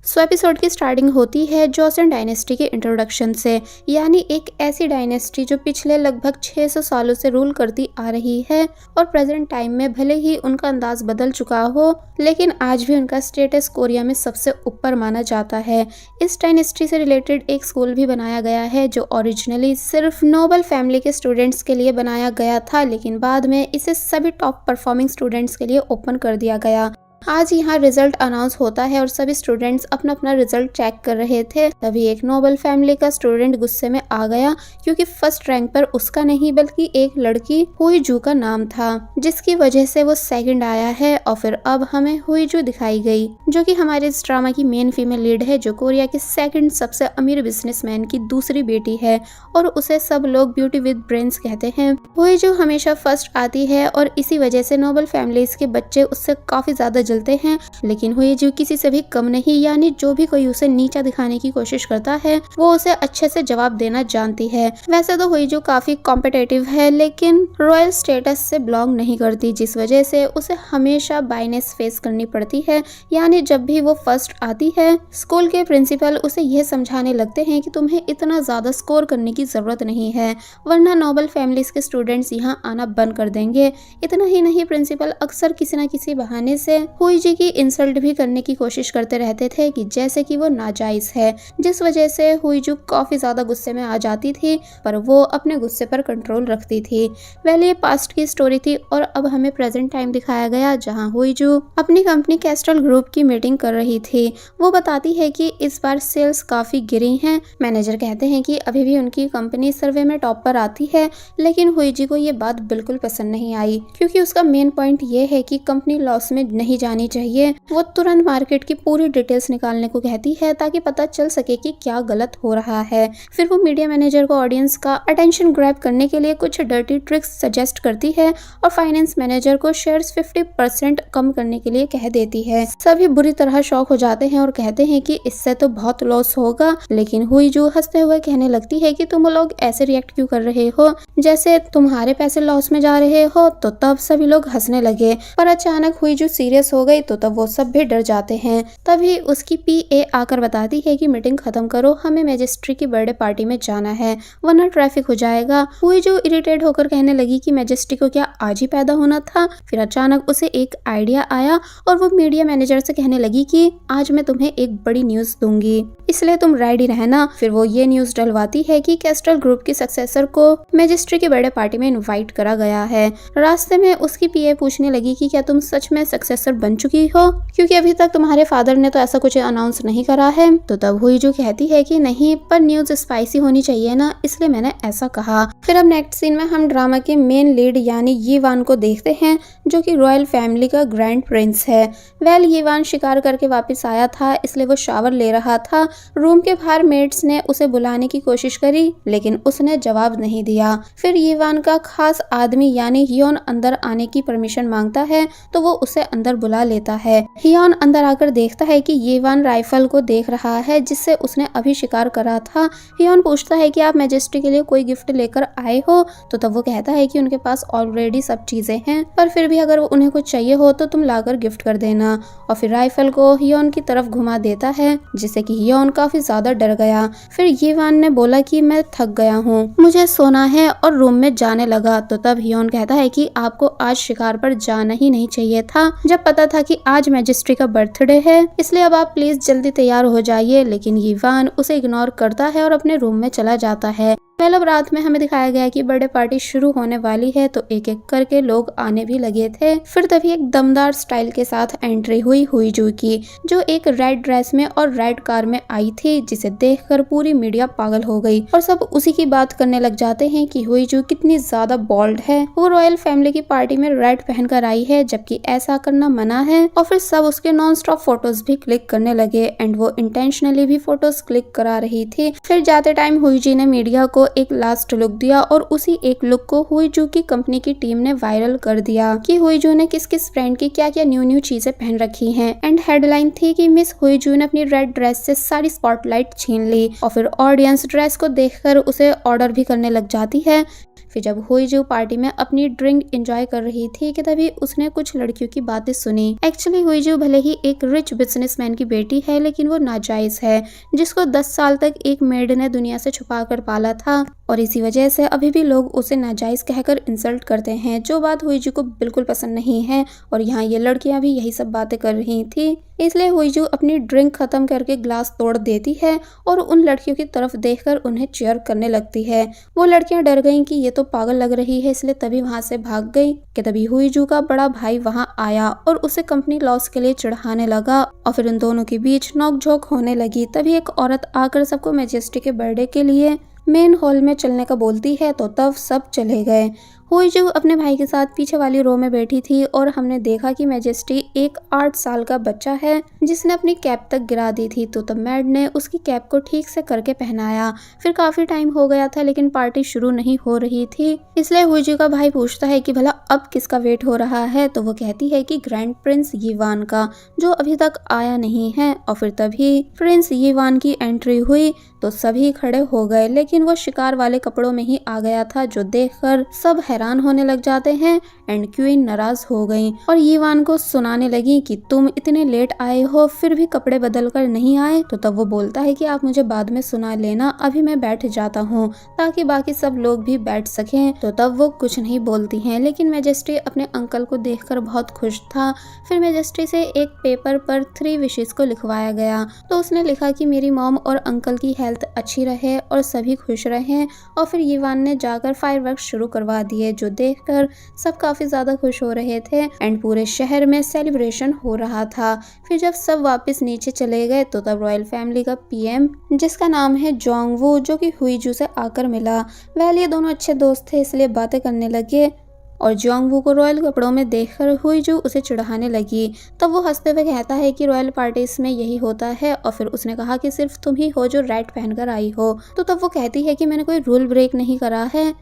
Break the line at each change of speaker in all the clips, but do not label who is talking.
सो episode की starting होती है जोसेन डायनेस्टी के इंट्रोडक्शन से, यानी एक ऐसी डायनेस्टी जो पिछले लगभग 600 सालों से रूल करती आ रही है और प्रेजेंट टाइम में भले ही उनका अंदाज बदल चुका हो, लेकिन आज भी उनका स्टेटस कोरिया में सबसे ऊपर माना जाता है। इस डायनेस्टी से रिलेटेड एक स्कूल भी बनाया गया है जो ओरिजिनली सिर्फ नोबल फैमिली के स्टूडेंट्स के लिए बनाया गया था, लेकिन बाद में इसे सभी टॉप परफॉर्मिंग स्टूडेंट्स के लिए ओपन कर दिया गया। आज यहाँ रिजल्ट अनाउंस होता है और सभी स्टूडेंट्स अपना अपना रिजल्ट चेक कर रहे थे। तभी एक नोबल फैमिली का स्टूडेंट गुस्से में आ गया क्योंकि फर्स्ट रैंक पर उसका नहीं बल्कि एक लड़की हुईजू का नाम था, जिसकी वजह से वो सेकंड आया है। और फिर अब हमें हुईजू दिखाई गई जो कि हमारे इस ड्रामा की मेन फीमेल लीड है, जो कोरिया के सेकंड सबसे अमीर बिजनेसमैन की दूसरी बेटी है और उसे सब लोग ब्यूटी विद ब्रेन्स कहते हैं। हुईजू हमेशा फर्स्ट आती है और इसी वजह से नोबल फैमिलीज के बच्चे उससे काफी ज्यादा जलते हैं, लेकिन हुईजू किसी से भी कम नहीं, यानी जो भी कोई उसे नीचा दिखाने की कोशिश करता है वो उसे अच्छे से जवाब देना जानती है। वैसे तो हुईजू काफी कॉम्पिटिटिव है, लेकिन रॉयल स्टेटस से बिलोंग नहीं करती, जिस वजह से उसे हमेशा बाइनेस फेस करनी पड़ती है। यानी जब भी वो फर्स्ट आती है, स्कूल के प्रिंसिपल उसे यह समझाने लगते हैं कि तुम्हें इतना ज्यादा स्कोर करने की जरूरत नहीं है, वरना नोबल फैमिलीज के स्टूडेंट्स यहाँ आना बंद कर देंगे। इतना ही नहीं, प्रिंसिपल अक्सर किसी न किसी बहाने से हुईजू की इंसल्ट भी करने की कोशिश करते रहते थे कि जैसे कि वो नाजायज है, जिस वजह से हुईजू काफी ज्यादा गुस्से में आ जाती थी, पर वो अपने गुस्से पर कंट्रोल रखती थी। पहले ये पास्ट की स्टोरी थी और अब हमें प्रेजेंट टाइम दिखाया गया, जहां हुईजू अपनी कंपनी कैस्ट्रल ग्रुप की मीटिंग कर रही थी। वो बताती है कि इस बार सेल्स काफी गिरी हैं। मैनेजर कहते हैं कि अभी भी उनकी कंपनी सर्वे में टॉप पर आती है, लेकिन हुईजू को ये बात बिल्कुल पसंद नहीं आई क्योंकि उसका मेन पॉइंट ये है कि कंपनी लॉस में नहीं जानी चाहिए। वो तुरंत मार्केट की पूरी डिटेल्स निकालने को कहती है ताकि पता चल सके कि क्या गलत हो रहा है। फिर वो मीडिया मैनेजर को ऑडियंस का अटेंशन ग्रैब करने के लिए कुछ डर्टी ट्रिक्स सजेस्ट करती है और फाइनेंस मैनेजर को शेयर्स 50% कम करने के लिए कह देती है। सभी बुरी तरह शॉक हो जाते हैं और कहते हैं कि इससे तो बहुत लॉस होगा, लेकिन हुईजू हंसते हुए कहने लगती है कि तुम लोग ऐसे रिएक्ट क्यों कर रहे हो, जैसे तुम्हारे पैसे लॉस में जा रहे हो। तो तब सभी लोग हंसने लगे, पर अचानक हुईजू सीरियस हो गई तो तब वो सब भी डर जाते हैं। तभी उसकी पीए आकर बताती है कि मीटिंग खत्म करो, हमें मैजिस्ट्री की बर्थडे पार्टी में जाना है वरना ट्रैफिक हो जाएगा। हुईजू इरिटेट होकर कहने लगी कि मैजिस्ट्री को क्या आज ही पैदा होना था। फिर अचानक उसे एक आइडिया आया और वो मीडिया मैनेजर से कहने लगी कि आज मैं तुम्हें एक बड़ी न्यूज दूंगी, इसलिए तुम रेडी रहना। फिर वो ये न्यूज डलवाती है कि कैस्ट्रल ग्रुप की सक्सेसर को मैजिस्ट्री की बर्थडे पार्टी में इनवाइट करा गया है। रास्ते में उसकी पीए पूछने लगी कि क्या तुम सच में सक्सेसर बन चुकी हो, क्योंकि अभी तक तुम्हारे फादर ने तो ऐसा कुछ अनाउंस नहीं करा है। तो तब हुईजू कहती है कि नहीं, पर न्यूज स्पाइसी होनी चाहिए ना, इसलिए मैंने ऐसा कहा। फिर अब नेक्स्ट सीन में हम ड्रामा के मेन लीड यानी यीवान को देखते हैं, जो कि रॉयल फैमिली का ग्रैंड प्रिंस है। यीवान शिकार करके वापस आया था, इसलिए वो शावर ले रहा था। रूम के बाहर मेड्स ने उसे बुलाने की कोशिश करी, लेकिन उसने जवाब नहीं दिया। फिर यीवान का खास आदमी यानी हियोन अंदर आने की परमिशन मांगता है, तो वो उसे अंदर बुला लेता है। हियोन अंदर आकर देखता है कि यीवान राइफल को देख रहा है जिससे उसने अभी शिकार करा था। हियोन पूछता है कि आप मैजेस्टी के लिए कोई गिफ्ट लेकर आए हो, तो तब वो कहता है कि उनके पास ऑलरेडी सब चीजें हैं, पर फिर भी अगर उन्हें कुछ चाहिए हो तो तुम लाकर गिफ्ट कर देना। और फिर राइफल को हियोन की तरफ घुमा देता है, जिससे कि हियोन काफी ज्यादा डर गया। फिर यीवान ने बोला कि मैं थक गया हूँ, मुझे सोना है, और रूम में जाने लगा। तो तब हियोन कहता है कि आपको आज शिकार पर जाना ही नहीं चाहिए था, जब पता था कि आज मैजिस्ट्री का बर्थडे है, इसलिए अब आप प्लीज जल्दी तैयार हो जाइए। लेकिन यीवान उसे इग्नोर करता है और अपने रूम में चला जाता है। अब रात में हमें दिखाया गया कि बर्थडे पार्टी शुरू होने वाली है, तो एक एक करके लोग आने भी लगे थे। फिर तभी एक दमदार स्टाइल के साथ एंट्री हुई हुईजू की, जो एक रेड ड्रेस में और रेड कार में आई थी, जिसे देखकर पूरी मीडिया पागल हो गई और सब उसी की बात करने लग जाते हैं कि हुईजू कितनी ज्यादा बोल्ड है। वो रॉयल फैमिली की पार्टी में रेड पहनकर आई है, जबकि ऐसा करना मना है। और फिर सब उसके नॉन स्टॉप फोटोज भी क्लिक करने लगे एंड वो इंटेंशनली भी फोटोज क्लिक करा रही थी। फिर जाते टाइम हुईजू ने मीडिया को एक लास्ट लुक दिया और उसी एक लुक को हुईजू की कंपनी की टीम ने वायरल कर दिया कि हुईजू ने किस किस फ्रेंड की क्या क्या न्यू चीजें पहन रखी हैं। एंड हेडलाइन थी कि मिस हुईजू ने अपनी रेड ड्रेस से सारी स्पॉटलाइट छीन ली। और फिर ऑडियंस ड्रेस को देखकर उसे ऑर्डर भी करने लग जाती है, फिर जब हुईजू पार्टी में अपनी ड्रिंक एंजॉय कर रही थी कि तभी उसने कुछ लड़कियों की बातें सुनी। एक्चुअली हुईजू भले ही एक रिच बिजनेसमैन की बेटी है, लेकिन वो नाजायज है, जिसको 10 साल तक एक मेड ने दुनिया से छुपा कर पाला था और इसी वजह से अभी भी लोग उसे नाजायज कहकर इंसल्ट करते हैं, जो बात हुईजू को बिल्कुल पसंद नहीं है। और यहाँ ये लड़कियां भी यही सब बातें कर रही थी, इसलिए हुईजू अपनी ड्रिंक खत्म करके ग्लास तोड़ देती है और उन लड़कियों की तरफ देखकर उन्हें चीयर करने लगती है। वो लड़कियां डर गईं कि ये तो पागल लग रही है, इसलिए तभी वहां से भाग गई कि तभी हुईजू का बड़ा भाई वहां आया और उसे कंपनी लॉस के लिए चिढ़ाने लगा और फिर उन दोनों के बीच नोकझोंक होने लगी। तभी एक औरत आकर सबको मैजेस्टी के बर्थडे के लिए मेन हॉल में चलने का बोलती है, तो तब सब चले गए। हुईजू अपने भाई के साथ पीछे वाली रो में बैठी थी और हमने देखा कि मैजेस्टी एक 8 साल का बच्चा है जिसने अपनी कैप तक गिरा दी थी, तो तब मैड ने उसकी कैप को ठीक से करके पहनाया। फिर काफी टाइम हो गया था लेकिन पार्टी शुरू नहीं हो रही थी, इसलिए हुईजू का भाई पूछता है कि भला अब किसका वेट हो रहा है, तो वो कहती है कि ग्रैंड प्रिंस यीवान का, जो अभी तक आया नहीं है। और फिर तभी प्रिंस यीवान की एंट्री हुई तो सभी खड़े हो गए, लेकिन वो शिकार वाले कपड़ों में ही आ गया था, जो देखकर सब हैरान होने लग जाते हैं। एंड क्वीन नाराज हो गई और यीवान को सुनाने लगी कि तुम इतने लेट आए हो फिर भी कपड़े बदल कर नहीं आए। तो तब वो बोलता है कि आप मुझे बाद में सुना लेना, अभी मैं बैठ जाता हूँ ताकि बाकी सब लोग भी बैठ सकें। तो तब वो कुछ नहीं बोलती हैं, लेकिन मैजेस्टी अपने अंकल को देखकर बहुत खुश था। फिर मैजेस्टी से एक पेपर पर 3 विशेस को लिखवाया गया, तो उसने लिखा कि मेरी मॉम और अंकल की हेल्थ अच्छी रहे और सभी खुश रहें। और फिर यीवान ने जाकर फायरवर्क्स शुरू करवा दिए, जो देखकर सब काफी ज्यादा खुश हो रहे थे एंड पूरे शहर में सेलिब्रेशन हो रहा था। फिर जब सब वापस नीचे चले गए तो तब रॉयल फैमिली का पीएम, जिसका नाम है जोंगवू, जो कि हुईजू से आकर मिला। वेल ये दोनों अच्छे दोस्त थे, इसलिए बातें करने लगे और जोंगवू को रॉयल कपड़ों में देखकर हुईजू उसे चिढ़ाने लगी। तब वो हंसते हुए कहता है कि रॉयल पार्टीज में यही होता है, और फिर उसने कहा कि सिर्फ तुम ही हो जो रेड पहनकर आई हो। तो तब वो कहती है कि मैंने कोई रूल ब्रेक नहीं करा है,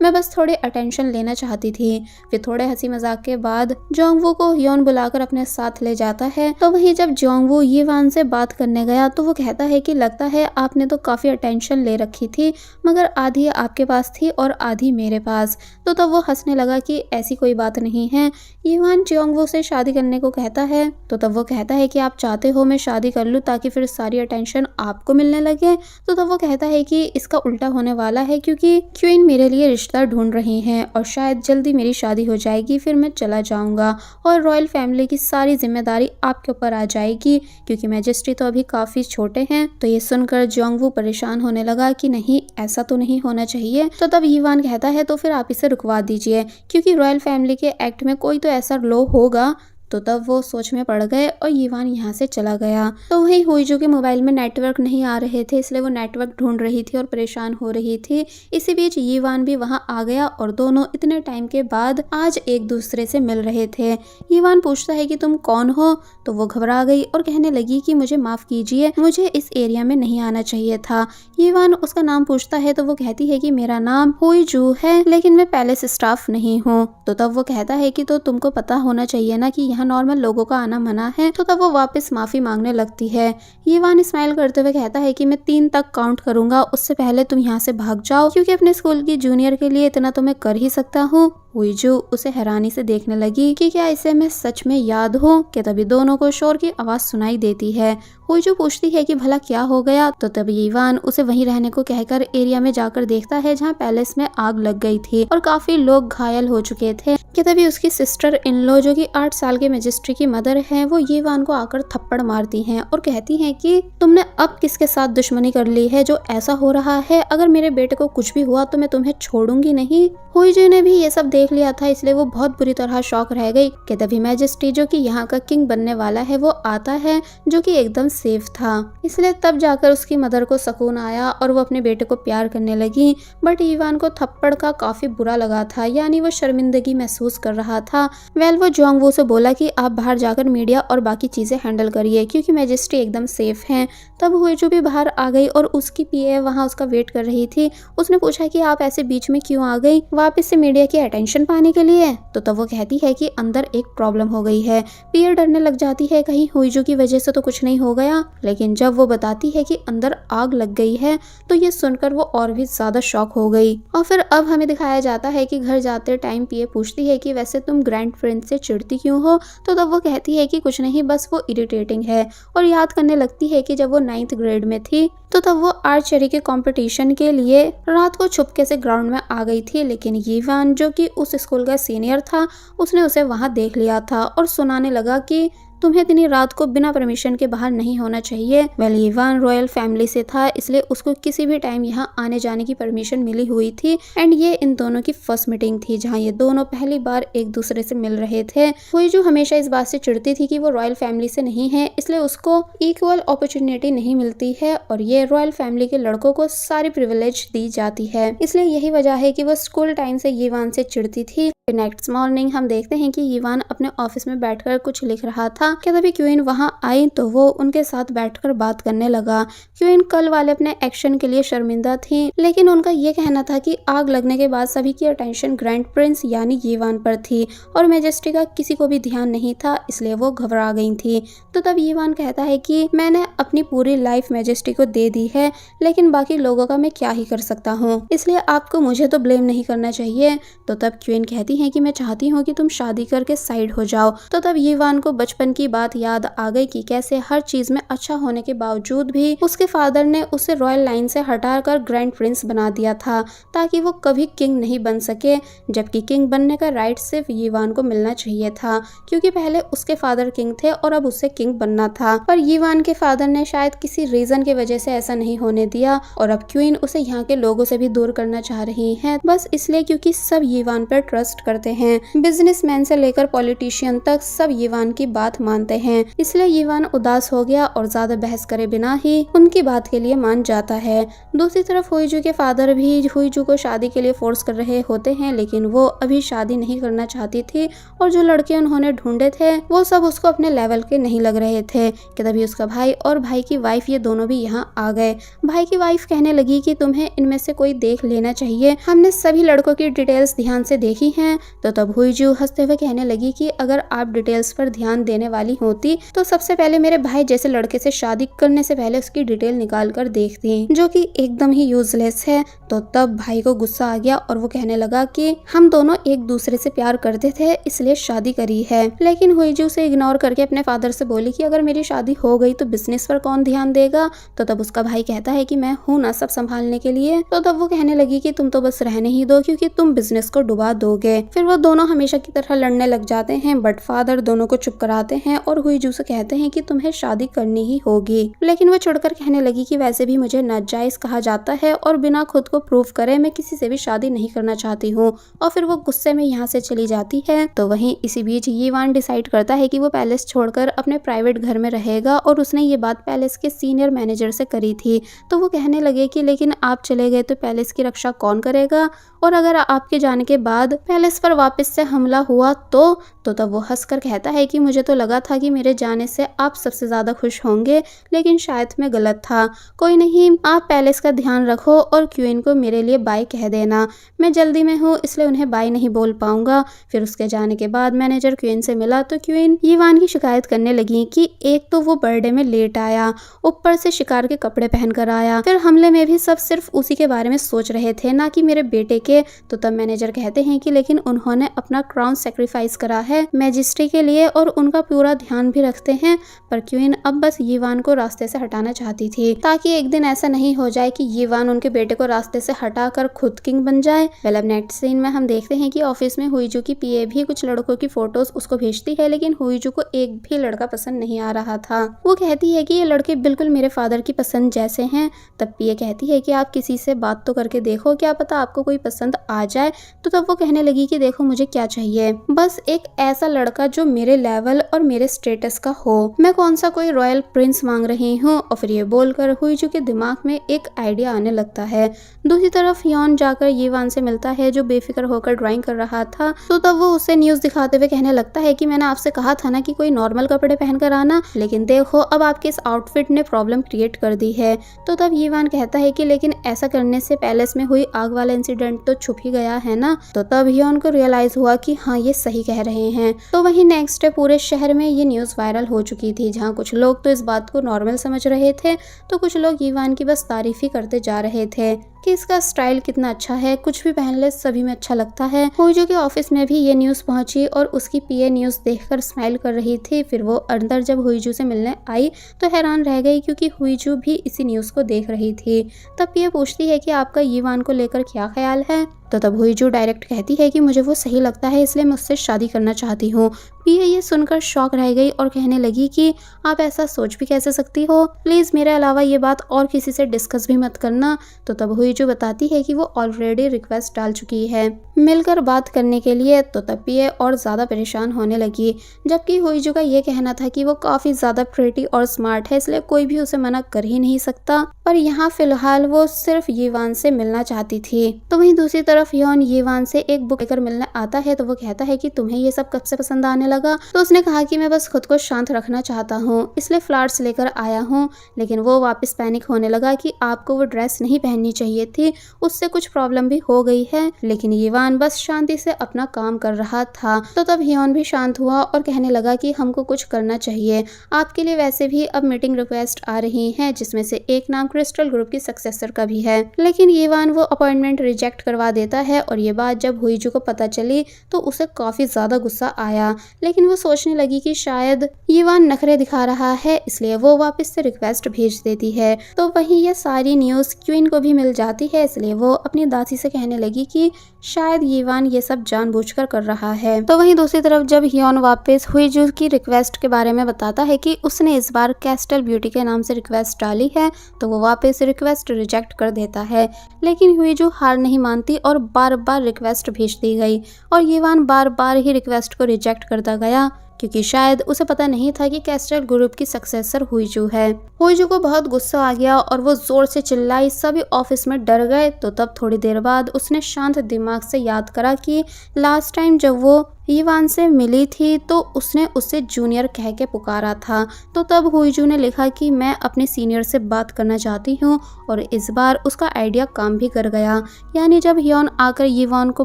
मैं बस थोड़े अटेंशन लेना चाहती थी। फिर थोड़े हंसी मजाक के बाद जोंगवू को ह्योन बुलाकर अपने साथ ले जाता है। तो वहीं जब जोंगवू यीवान से बात करने गया तो वो कहता है कि लगता है आपने तो काफी अटेंशन ले रखी थी, मगर आधी आपके पास थी और आधी मेरे पास। तो तब वो हंसने लगा कि ऐसी कोई बात नहीं है। यीवान जोंगवू से शादी करने को कहता है, तो तब वो कहता है कि आप चाहते हो मैं शादी कर लूँ ताकि फिर सारी अटेंशन आपको मिलने लगे। तो तब वो कहता है कि इसका उल्टा होने वाला है, क्योंकि क्वीन मेरे लिए रिश्ता ढूंढ रही हैं और शायद जल्दी मेरी शादी हो जाएगी, फिर मैं चला जाऊंगा और रॉयल फैमिली की सारी जिम्मेदारी आपके ऊपर आ जाएगी, क्योंकि मैजेस्टी तो अभी काफी छोटे हैं। तो ये सुनकर जोंगवू परेशान होने लगा कि नहीं, ऐसा तो नहीं होना चाहिए। तो तब यीवान कहता है तो फिर आप इसे रुकवा दीजिए, क्योंकि रॉयल फैमिली के एक्ट में कोई तो ऐसा लॉ होगा। तो तब वो सोच में पड़ गए और यीवान यहाँ से चला गया। तो वहीं हुईजू के मोबाइल में नेटवर्क नहीं आ रहे थे, इसलिए वो नेटवर्क ढूंढ रही थी और परेशान हो रही थी। इसी बीच यीवान भी वहाँ आ गया और दोनों इतने टाइम के बाद आज एक दूसरे से मिल रहे थे। यीवान पूछता है कि तुम कौन हो, तो वो घबरा गई और कहने लगी कि मुझे माफ कीजिए, मुझे इस एरिया में नहीं आना चाहिए था। यीवान उसका नाम पूछता है तो वो कहती है कि मेरा नाम हुईजू है, लेकिन मैं पैलेस स्टाफ नहीं हूँ। तो तब वो कहता है कि तो तुमको पता होना चाहिए ना कि यहाँ नॉर्मल लोगों का आना मना है। तो तब वो वापस माफी मांगने लगती है। यीवान स्माइल करते हुए कहता है कि मैं 3 तक काउंट करूंगा, उससे पहले तुम यहाँ से भाग जाओ, क्योंकि अपने स्कूल की जूनियर के लिए इतना तो मैं कर ही सकता हूँ। हुईजू उसे हैरानी से देखने लगी कि क्या इसे मैं सच में याद हूँ। कि तभी दोनों को शोर की आवाज सुनाई देती है। हुईजू पूछती है कि भला क्या हो गया। तो तब यीवान उसे वहीं रहने को कहकर एरिया में जाकर देखता है जहाँ पैलेस में आग लग गई थी और काफी लोग घायल हो चुके थे। कि तभी उसकी सिस्टर इन लॉ, जो कि 8 साल के मैजिस्ट्री की मदर है, वो यीवान को आकर थप्पड़ मारती हैं और कहती हैं कि तुमने अब किसके साथ दुश्मनी कर ली है जो ऐसा हो रहा है। अगर मेरे बेटे को कुछ भी हुआ तो मैं तुम्हें छोड़ूंगी नहीं। हुईजू ने भी ये सब देख लिया था, इसलिए वो बहुत बुरी तरह शॉक रह गई। कि तभी मैजेस्टी, जो कि यहाँ का किंग बनने वाला है, वो आता है, जो कि एकदम सेफ था। इसलिए तब जाकर उसकी मदर को सुकून आया और वो अपने बेटे को प्यार करने लगी। बट यीवान को थप्पड़ का काफी बुरा लगा था, यानी वो शर्मिंदगी महसूस कर रहा था। वेल वो जोंगवू से बोला कि आप बाहर जाकर मीडिया और बाकी चीजें हैंडल करिए, क्योंकि मैजेस्टी एकदम सेफ हैं। तब हुईजू भी बाहर आ गई और उसकी पीए वहाँ उसका वेट कर रही थी। उसने पूछा कि आप ऐसे बीच में क्यों आ गई। वापस से मीडिया की अटेंशन परमिशन पाने के लिए। तो तब वो कहती है कि अंदर एक प्रॉब्लम हो गई है। पियर डरने लग जाती है कहीं हुईजू की वजह से तो कुछ नहीं हो गया, लेकिन जब वो बताती है कि अंदर आग लग गई है तो ये सुनकर वो और भी ज्यादा शॉक हो गई। और फिर अब हमें दिखाया जाता है कि घर जाते टाइम पिए पूछती है कि वैसे तुम ग्रैंड प्रिंस से चिढ़ती क्यों हो। तो तब वो कहती है कि कुछ नहीं, बस वो इरिटेटिंग है, और याद करने लगती है कि जब वो 9th ग्रेड में थी तो तब वो आर्चरी के कंपटीशन के लिए रात को छुपके से ग्राउंड में आ गई थी, लेकिन यीवान जो कि उस स्कूल का सीनियर था उसने उसे वहां देख लिया था और सुनाने लगा कि तुम्हें इतनी रात को बिना परमिशन के बाहर नहीं होना चाहिए। वेल यीवान रॉयल फैमिली से था, इसलिए उसको किसी भी टाइम यहाँ आने जाने की परमिशन मिली हुई थी। एंड ये इन दोनों की फर्स्ट मीटिंग थी जहाँ ये दोनों पहली बार एक दूसरे से मिल रहे थे। हुईजू हमेशा इस बात से चिढ़ती थी कि वो रॉयल फैमिली से नहीं है, इसलिए उसको इक्वल अपॉर्चुनिटी नहीं मिलती है और ये रॉयल फैमिली के लड़कों को सारी प्रिविलेज दी जाती है। इसलिए यही वजह है कि वो स्कूल टाइम से यीवान से चिढ़ती थी। नेक्स्ट मॉर्निंग हम देखते हैं कि यीवान अपने ऑफिस में बैठकर कुछ लिख रहा था कि तभी क्वीन वहां आई तो वो उनके साथ बैठकर बात करने लगा। क्वीन कल वाले अपने एक्शन के लिए शर्मिंदा थी, लेकिन उनका ये कहना था कि आग लगने के बाद सभी की अटेंशन ग्रैंड प्रिंस यानी यीवान पर थी और मैजेस्टी का किसी को भी ध्यान नहीं था, इसलिए वो घबरा गई थी। तो तब यीवान कहता है कि मैंने अपनी पूरी लाइफ मैजेस्टी को दे दी है, लेकिन बाकी लोगों का मैं क्या ही कर सकता हूँ, इसलिए आपको मुझे तो ब्लेम नहीं करना चाहिए। तो तब क्वीन कहती है कि मैं चाहती हूँ कि तुम शादी करके साइड हो जाओ। तो तब यीवान को बचपन की बात याद आ गई कि कैसे हर चीज में अच्छा होने के बावजूद भी उसके फादर ने उसे रॉयल लाइन से हटाकर ग्रैंड प्रिंस बना दिया था ताकि वो कभी किंग नहीं बन सके, जबकि किंग बनने का राइट सिर्फ यीवान को मिलना चाहिए था क्योंकि पहले उसके फादर किंग थे और अब उसे किंग बनना था। पर यीवान के फादर ने शायद किसी रीजन की वजह से ऐसा नहीं होने दिया और अब क्वीन उसे यहाँ के लोगों से भी दूर करना चाह रही है, बस इसलिए क्योंकि सब यीवान पर ट्रस्ट करते हैं। बिजनेसमैन से लेकर पॉलिटिशियन तक सब यीवान की बात मानते हैं, इसलिए यीवान उदास हो गया और ज्यादा बहस करे बिना ही उनकी बात के लिए मान जाता है। दूसरी तरफ हुईजू के फादर भी हुईजू को शादी के लिए फोर्स कर रहे होते हैं, लेकिन वो अभी शादी नहीं करना चाहती थी और जो लड़के उन्होंने ढूंढे थे वो सब उसको अपने लेवल के नहीं लग रहे थे कि तभी उसका भाई और भाई की वाइफ ये दोनों भी यहाँ आ गए। भाई की वाइफ कहने लगी कि तुम्हें इनमें से कोई देख लेना चाहिए, हमने सभी लड़कों की डिटेल्स ध्यान से देखी हैं। तो तब हुईजू हंसते हुए कहने लगी कि अगर आप डिटेल्स पर ध्यान देने वाली होती तो सबसे पहले मेरे भाई जैसे लड़के से शादी करने से पहले उसकी डिटेल निकाल कर देखती, जो कि एकदम ही यूजलेस है। तो तब भाई को गुस्सा आ गया और वो कहने लगा कि हम दोनों एक दूसरे से प्यार करते थे इसलिए शादी करी है, लेकिन हुईजू से इग्नोर करके अपने फादर से बोली कि अगर मेरी शादी हो गई तो बिजनेस पर कौन ध्यान देगा। तो तब उसका भाई कहता है कि मैं हूँ ना सब संभालने के लिए। तो तब वो कहने लगी कि तुम तो बस रहने ही दो क्योंकि तुम बिजनेस को डुबा दोगे। फिर वो दोनों हमेशा की तरह लड़ने लग जाते हैं, बट फादर दोनों को चुप कराते हैं और हुईजू से कहते हैं कि तुम्हें शादी करनी ही होगी, लेकिन वो चिढ़कर कहने लगी कि वैसे भी मुझे नाजायज कहा जाता है और बिना खुद को प्रूव करे मैं किसी से भी शादी नहीं करना चाहती हूँ। और फिर वो गुस्से में यहाँ से चली जाती है। तो वहीं इसी बीच यीवान डिसाइड करता है कि वो पैलेस छोड़कर अपने प्राइवेट घर में रहेगा और उसने ये बात पैलेस के सीनियर मैनेजर से करी थी। तो वो कहने लगे कि लेकिन आप चले गए तो पैलेस की रक्षा कौन करेगा, और अगर आपके जाने के बाद पैलेस पर वापस से हमला हुआ तो तब वो हंसकर कहता है कि मुझे तो लगा था कि मेरे जाने से आप सबसे ज्यादा खुश होंगे, लेकिन शायद मैं गलत था। कोई नहीं, आप पैलेस का ध्यान रखो और क्वीन को मेरे लिए बाय कह देना। मैं जल्दी में हूँ इसलिए उन्हें बाय नहीं बोल पाऊंगा। फिर उसके जाने के बाद मैनेजर क्वीन से मिला तो क्वीन यीवान की शिकायत करने लगी कि एक तो वो बर्थडे में लेट आया, ऊपर से शिकार के कपड़े पहन कर आया, फिर हमले में भी सब सिर्फ उसी के बारे में सोच रहे थे ना कि मेरे बेटे के। तो तब मैनेजर कहते हैं कि लेकिन उन्होंने अपना क्राउन सेक्रीफाइस करा है मैजेस्टी के लिए और उनका पूरा ध्यान भी रखते हैं। पर क्वीन अब बस यीवान को रास्ते से हटाना चाहती थी ताकि एक दिन ऐसा नहीं हो जाए कि यीवान उनके बेटे को रास्ते से हटाकर खुद किंग बन जाए। वेल अब नेक्स्ट सीन में हम देखते हैं कि ऑफिस में हुईजू की पीए भी कुछ लड़कों की फोटोज उसको भेजती है, लेकिन हुईजू को एक भी लड़का पसंद नहीं आ रहा था। वो कहती है कि ये लड़के बिल्कुल मेरे फादर की पसंद जैसे हैं। तब पीए कहती है कि आप किसी से बात तो करके देखो, क्या पता आपको कोई पसंद आ जाए। तो तब वो कहने लगी कि देखो मुझे क्या चाहिए, बस एक ऐसा लड़का जो मेरे लेवल और मेरे स्टेटस का हो, मैं कौन सा कोई रॉयल प्रिंस मांग रही हूँ। और फिर ये बोलकर हुईजू के दिमाग में एक आइडिया आने लगता है। दूसरी तरफ यॉन जाकर यीवान से मिलता है जो बेफिक्र होकर ड्राइंग कर रहा था। तो तब वो उसे न्यूज दिखाते हुए कहने लगता है कि मैंने आपसे कहा था ना कि कोई नॉर्मल कपड़े पहनकर आना, लेकिन देखो अब आपके इस आउटफिट ने प्रॉब्लम क्रिएट कर दी है। तो तब यीवान कहता है कि लेकिन ऐसा करने से पैलेस में हुई आग वाला इंसिडेंट तो छुप ही गया है ना। तो तब हियोन को रियलाइज हुआ कि हाँ ये सही कह रहे हैं। तो वहीं नेक्स्ट डे पूरे शहर में ये न्यूज़ वायरल हो चुकी थी, जहाँ कुछ लोग तो इस बात को नॉर्मल समझ रहे थे तो कुछ लोग यीवान की बस तारीफ ही करते जा रहे थे कि इसका स्टाइल कितना अच्छा है, कुछ भी पहन ले सभी में अच्छा लगता है। हुईजू के ऑफिस में भी ये न्यूज़ पहुंची और उसकी पीए न्यूज़ देखकर स्माइल कर रही थी। फिर वो अंदर जब हुईजू से मिलने आई तो हैरान रह गई, क्योंकि हुईजू भी इसी न्यूज़ को देख रही थी। तब पीए पूछती है कि आपका यीवान को लेकर क्या ख्याल है। तो तब हुईजू डायरेक्ट कहती है कि मुझे वो सही लगता है, इसलिए मैं उससे शादी करना चाहती हूँ। पीए ये सुनकर शॉक रह गई और कहने लगी कि आप ऐसा सोच भी कैसे सकती हो, प्लीज़ मेरे अलावा ये बात और किसी से डिस्कस भी मत करना। तो तब हुईजू बताती है कि वो ऑलरेडी रिक्वेस्ट डाल चुकी है मिलकर बात करने के लिए। तो तब पीए और ज़्यादा परेशान होने लगी, जबकि हुईजू का ये कहना था कि वो काफ़ी ज़्यादा प्रेटी और स्मार्ट है, इसलिए कोई भी उसे मना कर ही नहीं सकता। पर यहाँ फिलहाल वो सिर्फ यीवान से मिलना चाहती थी। तो वहीं दूसरी तरफ हियोन यीवान से एक बुक लेकर मिलने आता है। तो वो कहता है कि तुम्हें ये सब कब से पसंद आने लगा। तो उसने कहा कि मैं बस खुद को शांत रखना चाहता हूँ, इसलिए फ्लावर्स लेकर आया हूँ। लेकिन वो वापस पैनिक होने लगा कि आपको वो ड्रेस नहीं पहननी चाहिए थी, उससे कुछ प्रॉब्लम भी हो गई है। लेकिन यीवान बस शांति से अपना काम कर रहा था। तो तब हियोन भी शांत हुआ और कहने लगा कि हमको कुछ करना चाहिए, आपके लिए वैसे भी अब मीटिंग रिक्वेस्ट आ रही है, जिसमें से एक नाम क्रिस्टल ग्रुप की सक्सेसर का भी है। लेकिन यीवान वो अपॉइंटमेंट रिजेक्ट करवा देता है और ये बात जब हुईजू को पता चली तो उसे काफी ज्यादा गुस्सा आया। लेकिन वो सोचने लगी कि शायद यीवान नखरे दिखा रहा है, इसलिए वो वापस से रिक्वेस्ट भेज देती है। तो वहीं ये सारी न्यूज़ क्वीन को भी मिल जाती है, इसलिए वो अपनी दासी से कहने लगी कि शायद यीवान ये सब जानबूझकर कर रहा है। तो वहीं दूसरी तरफ जब हियोन वापस हुईजू की रिक्वेस्ट के बारे में बताता है कि उसने इस बार कैस्टल ब्यूटी के नाम से रिक्वेस्ट डाली है, तो वो वापस रिक्वेस्ट रिजेक्ट कर देता है। लेकिन हुईजू हार नहीं मानती और बार बार रिक्वेस्ट भेज दी गई और यीवान बार बार ही रिक्वेस्ट को रिजेक्ट करता गया, क्योंकि शायद उसे पता नहीं था कि कैस्टल ग्रुप की सक्सेसर हुईजू है। हुईजू को बहुत गुस्सा आ गया और वो जोर से चिल्लाई, सभी ऑफिस में डर गए। तो तब थोड़ी देर बाद उसने शांत दिमाग से याद करा कि लास्ट टाइम जब वो यीवान से मिली थी तो उसने उसे जूनियर कह के पुकारा था। तो तब हुईजू ने लिखा कि मैं अपने सीनियर से बात करना चाहती हूँ और इस बार उसका आइडिया काम भी कर गया। यानी जब हियोन आकर यीवान को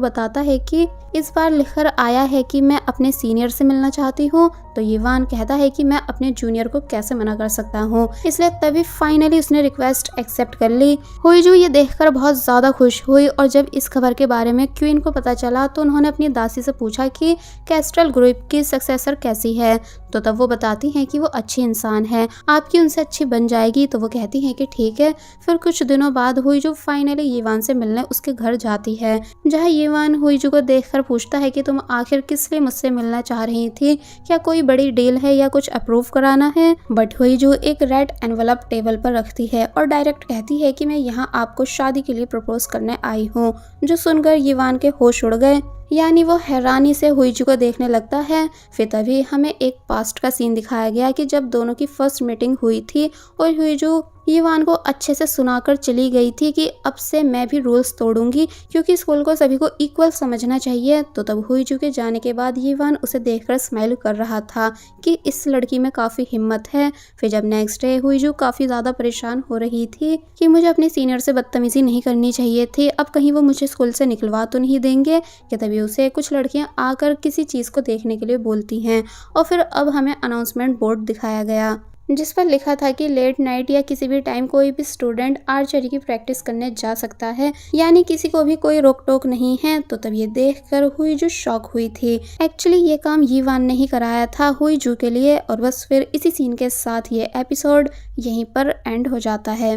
बताता है कि इस बार लिखकर आया है कि मैं अपने सीनियर से मिलना चाहती हूँ, तो यीवान कहता है कि मैं अपने जूनियर को कैसे मना कर सकता हूँ, इसलिए तभी फाइनली उसने रिक्वेस्ट एक्सेप्ट कर ली। हुईजू ये देखकर बहुत ज़्यादा खुश हुई और जब इस खबर के बारे में क्वीन को पता चला तो उन्होंने अपनी दासी से पूछा कि कैस्टल ग्रुप की सक्सेसर कैसी है। तो तब वो बताती हैं कि वो अच्छी इंसान है, आपकी उनसे अच्छी बन जाएगी। तो वो कहती हैं कि ठीक है। फिर कुछ दिनों बाद हुईजू फाइनली यीवान से मिलने उसके घर जाती है, जहाँ यीवान हुईजू को देखकर पूछता है कि तुम आखिर किस लिए मुझसे मिलना चाह रही थी, क्या कोई बड़ी डील है या कुछ अप्रूव कराना है। बट हुईजू एक रेड एनवलप टेबल पर रखती है और डायरेक्ट कहती है कि मैं यहाँ आपको शादी के लिए प्रपोज करने आई हूँ। जो सुनकर यीवान के होश उड़ गए, यानी वो हैरानी से हुईजू को देखने लगता है। फिर तभी हमें एक पास्ट का सीन दिखाया गया कि जब दोनों की फर्स्ट मीटिंग हुई थी और हुईजू यीवान को अच्छे से सुनाकर चली गई थी कि अब से मैं भी रूल्स तोड़ूंगी, क्योंकि स्कूल को सभी को इक्वल समझना चाहिए। तो तब हुईजू के जाने के बाद यीवान उसे देखकर स्माइल कर रहा था कि इस लड़की में काफ़ी हिम्मत है। फिर जब नेक्स्ट डे हुईजू काफ़ी ज़्यादा परेशान हो रही थी कि मुझे अपने सीनियर से बदतमीजी नहीं करनी चाहिए थी, अब कहीं वो मुझे स्कूल से निकलवा तो नहीं देंगे, कि तभी उसे कुछ लड़कियां आकर किसी चीज़ को देखने के लिए बोलती हैं। और फिर अब हमें अनाउंसमेंट बोर्ड दिखाया गया जिस पर लिखा था कि लेट नाइट या किसी भी टाइम कोई भी स्टूडेंट आर्चरी की प्रैक्टिस करने जा सकता है, यानी किसी को भी कोई रोक टोक नहीं है। तो तब ये देखकर हुईजू शॉक हुई थी। एक्चुअली ये काम यीवान ने ही कराया था हुईजू के लिए। और बस फिर इसी सीन के साथ ये एपिसोड यहीं पर एंड हो जाता है।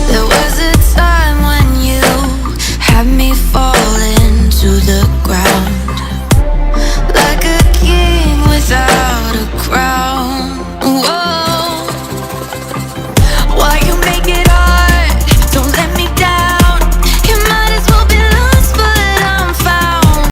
There was a time when you had me falling to the ground.